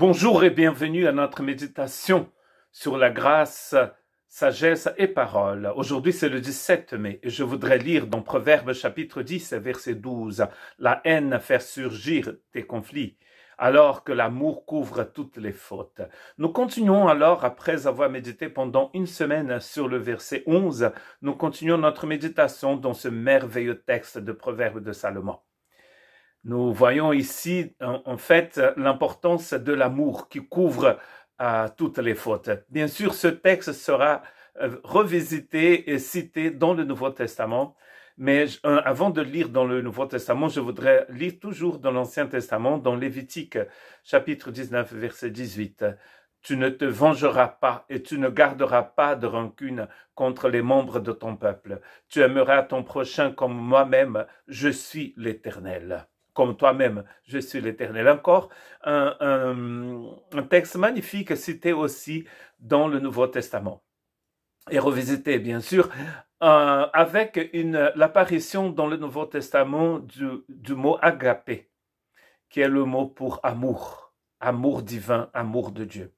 Bonjour et bienvenue à notre méditation sur la grâce, sagesse et parole. Aujourd'hui, c'est le 17 mai et je voudrais lire dans Proverbes chapitre 10, verset 12. La haine fait surgir des conflits, alors que l'amour couvre toutes les fautes. Nous continuons alors, après avoir médité pendant une semaine sur le verset 11, nous continuons notre méditation dans ce merveilleux texte de Proverbes de Salomon. Nous voyons ici, en fait, l'importance de l'amour qui couvre toutes les fautes. Bien sûr, ce texte sera revisité et cité dans le Nouveau Testament, mais avant de lire dans le Nouveau Testament, je voudrais lire toujours dans l'Ancien Testament, dans Lévitique, chapitre 19, verset 18. « Tu ne te vengeras pas et tu ne garderas pas de rancune contre les membres de ton peuple. Tu aimeras ton prochain comme moi-même, je suis l'Éternel. » Comme toi-même, je suis l'Éternel. Encore un texte magnifique cité aussi dans le Nouveau Testament. Et revisité, bien sûr, avec l'apparition dans le Nouveau Testament du mot agapé, qui est le mot pour amour, amour divin, amour de Dieu.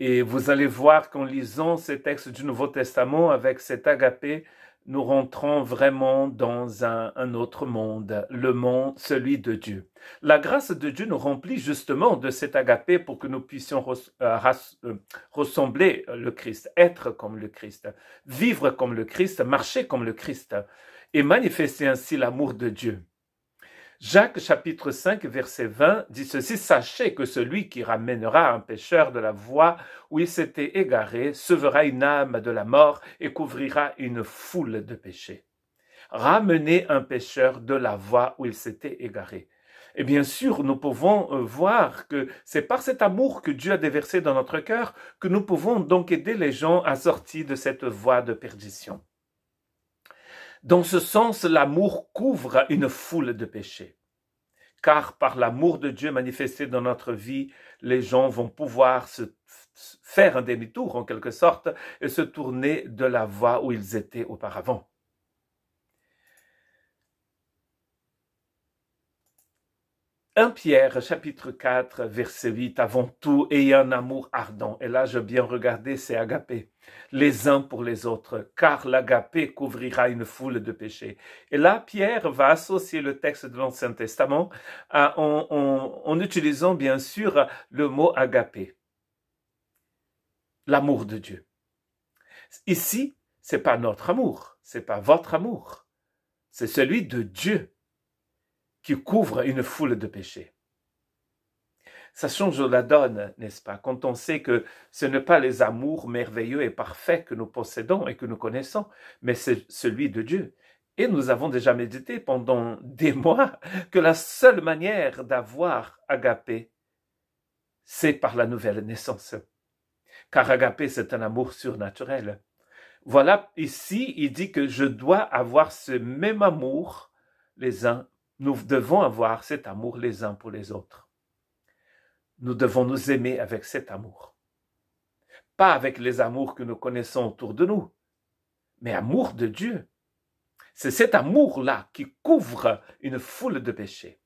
Et vous allez voir qu'en lisant ces textes du Nouveau Testament avec cet agapé, nous rentrons vraiment dans un autre monde, le monde, celui de Dieu. La grâce de Dieu nous remplit justement de cet agapé pour que nous puissions ressembler le Christ, être comme le Christ, vivre comme le Christ, marcher comme le Christ et manifester ainsi l'amour de Dieu. Jacques chapitre 5 verset 20 dit ceci: « Sachez que celui qui ramènera un pécheur de la voie où il s'était égaré sauvera une âme de la mort et couvrira une foule de péchés. » Ramener un pécheur de la voie où il s'était égaré. Et bien sûr, nous pouvons voir que c'est par cet amour que Dieu a déversé dans notre cœur que nous pouvons donc aider les gens à sortir de cette voie de perdition. Dans ce sens, l'amour couvre une foule de péchés. Car par l'amour de Dieu manifesté dans notre vie, les gens vont pouvoir se faire un demi-tour en quelque sorte et se tourner de la voie où ils étaient auparavant. 1 Pierre, chapitre 4, verset 8, « Avant tout, ayez un amour ardent. » Et là, je bien regarder, c'est agapé. « Les uns pour les autres, car l'agapé couvrira une foule de péchés. » Et là, Pierre va associer le texte de l'Ancien Testament en utilisant bien sûr le mot agapé. L'amour de Dieu. Ici, c'est pas notre amour, c'est pas votre amour. C'est celui de Dieu qui couvre une foule de péchés. Ça change la donne, n'est-ce pas, quand on sait que ce n'est pas les amours merveilleux et parfaits que nous possédons et que nous connaissons, mais c'est celui de Dieu. Et nous avons déjà médité pendant des mois que la seule manière d'avoir agapé, c'est par la nouvelle naissance. Car agapé, c'est un amour surnaturel. Voilà, ici, il dit que je dois avoir ce même amour les uns. Nous devons avoir cet amour les uns pour les autres. Nous devons nous aimer avec cet amour. Pas avec les amours que nous connaissons autour de nous, mais amour de Dieu. C'est cet amour-là qui couvre une foule de péchés.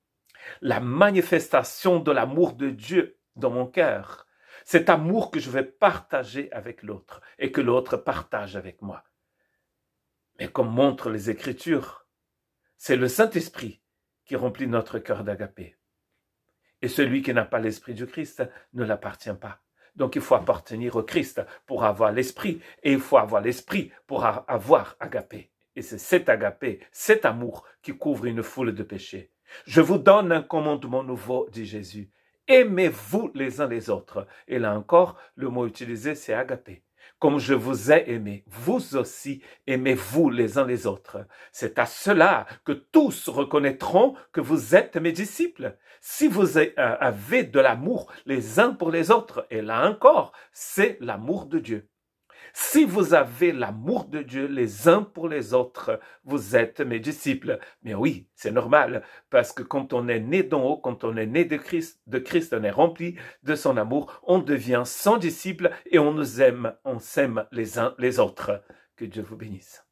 La manifestation de l'amour de Dieu dans mon cœur. Cet amour que je vais partager avec l'autre et que l'autre partage avec moi. Mais comme montrent les Écritures, c'est le Saint-Esprit qui remplit notre cœur d'agapé. Et celui qui n'a pas l'esprit du Christ ne l'appartient pas. Donc il faut appartenir au Christ pour avoir l'esprit, et il faut avoir l'esprit pour avoir agapé. Et c'est cet agapé, cet amour qui couvre une foule de péchés. Je vous donne un commandement nouveau, dit Jésus. Aimez-vous les uns les autres. Et là encore, le mot utilisé, c'est agapé. Comme je vous ai aimé, vous aussi aimez-vous les uns les autres. C'est à cela que tous reconnaîtront que vous êtes mes disciples. Si vous avez de l'amour les uns pour les autres, et là encore, c'est l'amour de Dieu. Si vous avez l'amour de Dieu les uns pour les autres, vous êtes mes disciples. Mais oui, c'est normal, parce que quand on est né d'en haut, quand on est né de Christ, on est rempli de son amour, on devient son disciple et on nous aime, on s'aime les uns les autres. Que Dieu vous bénisse.